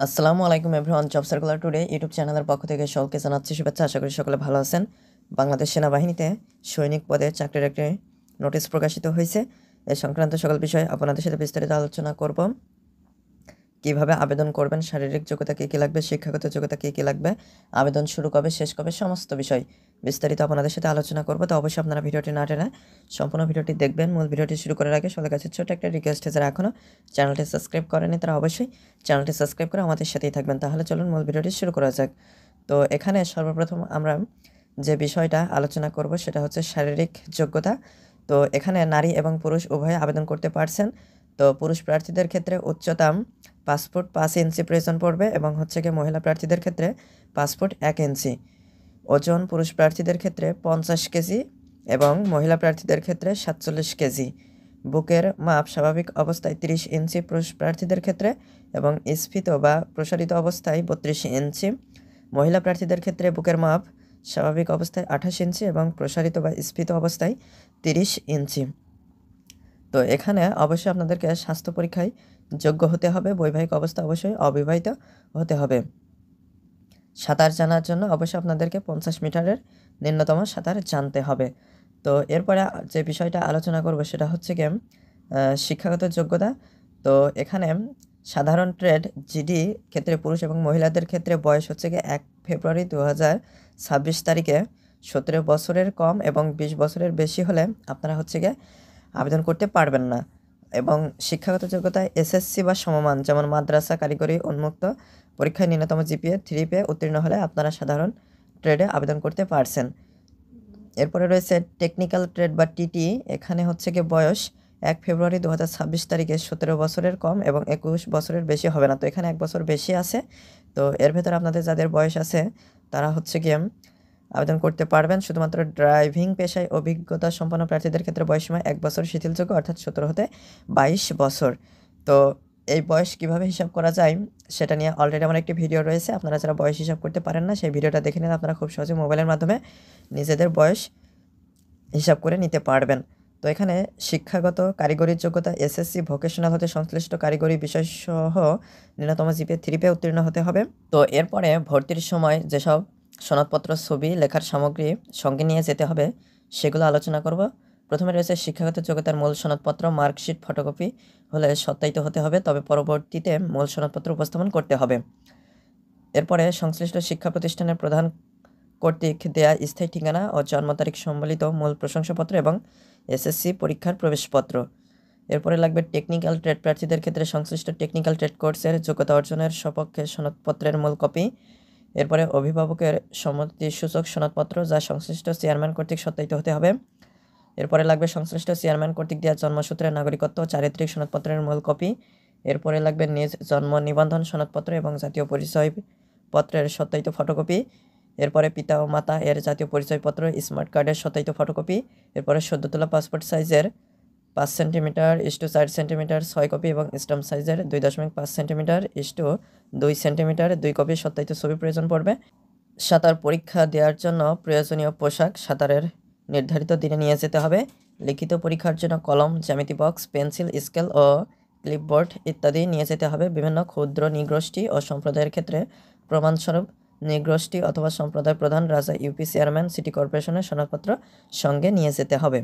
আসসালামু আলাইকুম everyone, job circular today YouTube চ্যানেলের পক্ষ থেকে সকলকে জানাচ্ছি শুভেচ্ছা। আশা করি সকলে ভালো আছেন। বাংলাদেশ সেনাবাহিনীতে সৈনিক পদে চাকরির একটি নোটিশ প্রকাশিত হয়েছে। এ সংক্রান্ত সকল বিষয়ে আপনাদের সাথে বিস্তারিত আলোচনা করব। কিভাবে আবেদন করবেন, শারীরিক যোগ্যতা কী কী লাগবে, শিক্ষাগত যোগ্যতা কী কী লাগবে, আবেদন শুরু কবে শেষ কবে, সমস্ত বিষয় বিস্তারিত আপনাদের সাথে আলোচনা করব। তো অবশ্যই আপনারা ভিডিওটি না টেনে সম্পূর্ণ ভিডিওটি দেখবেন। মূল ভিডিওটি শুরু করার আগে সবার কাছে ছোট একটা রিকোয়েস্ট, যারা এখনও চ্যানেলটি সাবস্ক্রাইব করেনি তারা অবশ্যই চ্যানেলটি সাবস্ক্রাইব করে আমাদের সাথেই থাকবেন। তাহলে চলুন মূল ভিডিওটি শুরু করা যাক। তো এখানে সর্বপ্রথম আমরা যে বিষয়টা আলোচনা করব সেটা হচ্ছে শারীরিক যোগ্যতা। তো এখানে নারী এবং পুরুষ উভয়ে আবেদন করতে পারছেন। তো পুরুষ প্রার্থীদের ক্ষেত্রে উচ্চতা 5 ফুট 5 ইঞ্চি প্রয়োজন পড়বে এবং হচ্ছে গিয়ে মহিলা প্রার্থীদের ক্ষেত্রে 5 ফুট 1 ইঞ্চি। ওজন পুরুষ প্রার্থীদের ক্ষেত্রে 50 কেজি এবং মহিলা প্রার্থীদের ক্ষেত্রে 47 কেজি। বুকের মাপ স্বাভাবিক অবস্থায় 30 ইঞ্চি পুরুষ প্রার্থীদের ক্ষেত্রে এবং স্ফীত বা প্রসারিত অবস্থায় 32 ইঞ্চি। মহিলা প্রার্থীদের ক্ষেত্রে বুকের মাপ স্বাভাবিক অবস্থায় 28 ইঞ্চি এবং প্রসারিত বা স্ফীত অবস্থায় 30 ইঞ্চি। তো এখানে অবশ্যই আপনাদেরকে স্বাস্থ্য পরীক্ষায় যোগ্য হতে হবে, বৈবাহিক অবস্থা অবশ্যই অবিবাহিত হতে হবে। সাঁতার জানার জন্য অবশ্যই আপনাদেরকে 50 মিটারের ন্যূনতম সাঁতার জানতে হবে। তো এরপরে যে বিষয়টা আলোচনা করব সেটা হচ্ছে গিয়ে শিক্ষাগত যোগ্যতা। তো এখানে সাধারণ ট্রেড জিডি ক্ষেত্রে পুরুষ এবং মহিলাদের ক্ষেত্রে বয়স হচ্ছে গিয়ে 1 ফেব্রুয়ারি 2026 তারিখে 17 বছরের কম এবং 20 বছরের বেশি হলে আপনারা হচ্ছে গিয়ে আবেদন করতে পারবেন না। এবং শিক্ষাগত যোগ্যতায় এসএসসি বা সমমান, যেমন মাদ্রাসা, কারিগরি, উন্মুক্ত পরীক্ষায় ন্যূনতম জিপিএ 3 পেয়ে উত্তীর্ণ হলে আপনারা সাধারণ ট্রেডে আবেদন করতে পারছেন। এরপরে রয়েছে টেকনিক্যাল ট্রেড বা টিটি। এখানে হচ্ছে গিয়ে বয়স 1 ফেব্রুয়ারি 2026 তারিখে 17 বছরের কম এবং 21 বছরের বেশি হবে না। তো এখানে 1 বছর বেশি আছে। তো এর ভেতরে আপনাদের যাদের বয়স আছে তারা হচ্ছে গিয়ে আবেদন করতে পারবেন। শুধুমাত্র ড্রাইভিং পেশায় অভিজ্ঞতা সম্পন্ন প্রার্থীদের ক্ষেত্রে বয়সসীমা 1 বছর শিথিলযোগ্য, অর্থাৎ 17 হতে 22 বছর। তো এই বয়স কিভাবে হিসাব করা যায় সেটা নিয়ে অলরেডি আমার একটি ভিডিও রয়েছে। আপনারা যারা বয়স হিসাব করতে পারেন না সেই ভিডিওটা দেখে নিলে আপনারা খুব সহজে মোবাইলের মাধ্যমে নিজেদের বয়স হিসাব করে নিতে পারবেন। তো এখানে শিক্ষাগত কারিগরি যোগ্যতা এসএসসি ভোকেশনাল হতে সংশ্লিষ্ট কারিগরি বিষয়সহ ন্যূনতম জিপিএ 3 পেয়ে উত্তীর্ণ হতে হবে। তো এরপরে ভর্তির সময় যেসব সনদপত্র, ছবি, লেখার সামগ্রী সঙ্গে নিয়ে যেতে হবে সেগুলো আলোচনা করব। প্রথমে রয়েছে শিক্ষাগত যোগ্যতার মূল সনদপত্র, মার্কশিট ফটোকপি হলে সত্যায়িত হতে হবে, তবে পরবর্তীতে মূল সনদপত্র উপস্থাপন করতে হবে। এরপরে সংশ্লিষ্ট শিক্ষা প্রতিষ্ঠানের প্রধান কর্তৃক দেয়া স্থায়ী ঠিকানা ও জন্ম তারিখ সম্বলিত মূল প্রশংসাপত্র এবং এসএসসি পরীক্ষার প্রবেশপত্র। এরপরে লাগবে টেকনিক্যাল ট্রেড প্রার্থীদের ক্ষেত্রে সংশ্লিষ্ট টেকনিক্যাল ট্রেড কোর্সের যোগ্যতা অর্জনের সপক্ষে সনদপত্রের মূল কপি। এরপরে অভিভাবকের সম্মতিসূচক সনদপত্র যা সংশ্লিষ্ট চেয়ারম্যান কর্তৃক সত্যায়িত হতে হবে। এরপরে লাগবে সংশ্লিষ্ট চেয়ারম্যান কর্তৃক দেওয়া জন্মসূত্রের নাগরিকত্ব ও চারিত্রিক সনদপত্রের মূল কপি। এরপরে লাগবে নিজ জন্ম নিবন্ধন সনদপত্র এবং জাতীয় পরিচয়পত্রের সত্যায়িত ফটোকপি। এরপরে পিতা ও মাতা এর জাতীয় পরিচয়পত্র, স্মার্ট কার্ডের সত্যায়িত ফটোকপি। এরপরে সদ্য তোলা পাসপোর্ট সাইজের 5 সেন্টিমিটার * 4 সেন্টিমিটার 6 কপি এবং স্ট্যাম্প সাইজের 2.5 সেন্টিমিটার * 2 সেন্টিমিটার 2 কপি সত্যায়িত ছবি প্রয়োজন পড়বে। সাঁতার পরীক্ষা দেওয়ার জন্য প্রয়োজনীয় পোশাক সাঁতারের নির্ধারিত দিনে নিয়ে যেতে হবে। লিখিত পরীক্ষার জন্য কলম, জ্যামিতি বক্স, পেন্সিল, স্কেল ও ক্লিপবোর্ড ইত্যাদি নিয়ে যেতে হবে। বিভিন্ন ক্ষুদ্র নৃগোষ্ঠী ও সম্প্রদায়ের ক্ষেত্রে প্রমাণস্বরূপ নৃগোষ্ঠী অথবা সম্প্রদায় প্রধান, রাজা, ইউপি চেয়ারম্যান, সিটি কর্পোরেশনের সনদপত্র সঙ্গে নিয়ে যেতে হবে।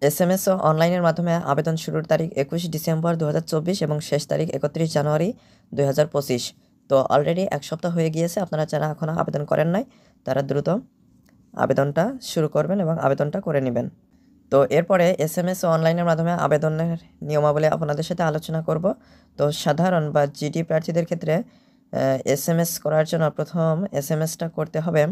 এসএমএস ও অনলাইনের মাধ্যমে আবেদন শুরুর তারিখ 21 ডিসেম্বর 2024 এবং শেষ তারিখ 31 জানুয়ারি 2025। তো অলরেডি 1 সপ্তাহ হয়ে গিয়েছে। আপনারা যারা এখনও আবেদন করেন নাই তারা দ্রুত আবেদনটা শুরু করবেন এবং আবেদনটা করে নেবেন। তো এরপরে এসএমএস ও অনলাইনের মাধ্যমে আবেদনের নিয়মাবলী আপনাদের সাথে আলোচনা করব। তো সাধারণ বা জিডি প্রার্থীদের ক্ষেত্রে এসএমএস করার জন্য প্রথম এসএমএসটা করতে হবে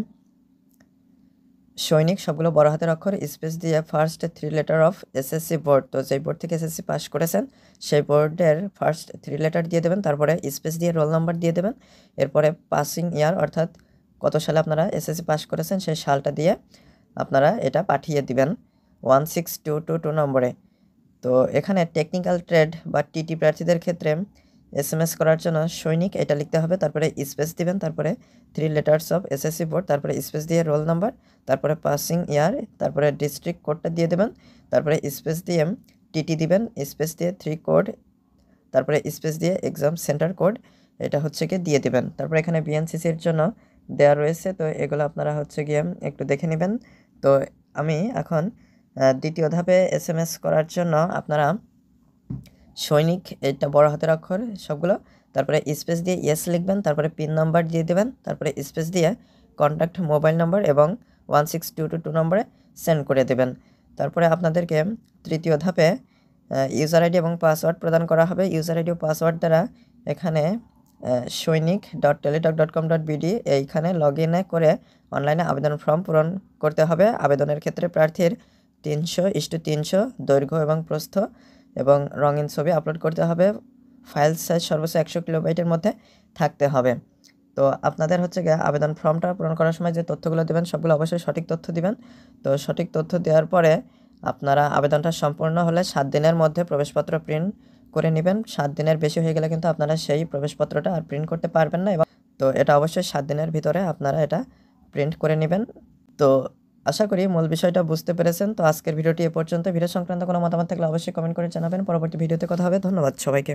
সৈনিক, সবগুলো বড় হাতের অক্ষর, স্পেস দিয়ে first 3 letter of SSC board. তো যেই বোর্ড থেকে এসএসসি পাস করেছেন সেই বোর্ডের ফার্স্ট 3 লেটার দিয়ে দেবেন, তারপরে স্পেস দিয়ে রোল নাম্বার দিয়ে দেবেন। এরপরে পাসিং ইয়ার, অর্থাৎ কত সালে আপনারা এসএসসি পাস করেছেন সেই সালটা দিয়ে আপনারা এটা পাঠিয়ে দিবেন 16222 নম্বরে। তো এখানে টেকনিক্যাল ট্রেড বা টিটি প্রার্থীদের ক্ষেত্রে এসএমএস করার জন্য সৈনিক এটা লিখতে হবে, তারপরে স্পেস দিবেন, তারপরে 3 লেটার্স অফ এসএসসি বোর্ড, তারপরে স্পেস দিয়ে রোল নাম্বার, তারপরে পাসিং ইয়ার, তারপরে ডিস্ট্রিক্ট কোডটা দিয়ে দেবেন, তারপরে স্পেস দিয়ে টিটি দিবেন, স্পেস দিয়ে 3 কোড, তারপরে স্পেস দিয়ে এক্সাম সেন্টার কোড এটা হচ্ছে গিয়ে দিয়ে দিবেন। তারপর এখানে বিএনসিসির জন্য দেওয়া রয়েছে, তো এগুলো আপনারা হচ্ছে গিয়ে একটু দেখে নেবেন। তো আমি এখন দ্বিতীয় ধাপে SMS করার জন্য আপনারা সৈনিক এটা বড় হাতের অক্ষর সবগুলো, তারপরে স্পেস দিয়ে ইয়েস লিখবেন, তারপরে পিন নাম্বার দিয়ে দেবেন, তারপরে স্পেস দিয়ে কন্ট্যাক্ট মোবাইল নাম্বার এবং 16222 নম্বরে সেন্ড করে দেবেন। তারপরে আপনাদেরকে তৃতীয় ধাপে ইউজার আইডি এবং পাসওয়ার্ড প্রদান করা হবে। ইউজার আইডি ও পাসওয়ার্ড দ্বারা এখানে সৈনিক.teletalk.com.bd এইখানে লগ ইনে করে অনলাইনে আবেদন ফর্ম পূরণ করতে হবে। আবেদনের ক্ষেত্রে প্রার্থীর 300:300 দৈর্ঘ্য এবং প্রস্থ এবং রঙিন ছবি আপলোড করতে হবে। ফাইল সাইজ সর্বোচ্চ 100 কিলোবাইটের মধ্যে থাকতে হবে। তো আপনাদের হচ্ছে গিয়ে আবেদন ফর্মটা পূরণ করার সময় যে তথ্যগুলো দেবেন সবগুলো অবশ্যই সঠিক তথ্য দিবেন। তো সঠিক তথ্য দেওয়ার পরে আপনারা আবেদনটা সম্পূর্ণ হলে 7 দিনের মধ্যে প্রবেশপত্র প্রিন্ট করে নেবেন। 7 দিনের বেশি হয়ে গেলে কিন্তু আপনারা সেই প্রবেশপত্রটা আর প্রিন্ট করতে পারবেন না, এবং তো এটা অবশ্যই 7 দিনের ভিতরে আপনারা এটা প্রিন্ট করে নেবেন। তো আশা করি মূল বিষয়টা বুঝতে পেরেছেন। তো আজকের ভিডিওটি এ পর্যন্ত। ভিডিও সংক্রান্ত কোনো মতামত থাকলে অবশ্যই কমেন্ট করে জানাবেন। পরবর্তী ভিডিওতে কথা হবে। ধন্যবাদ সবাইকে।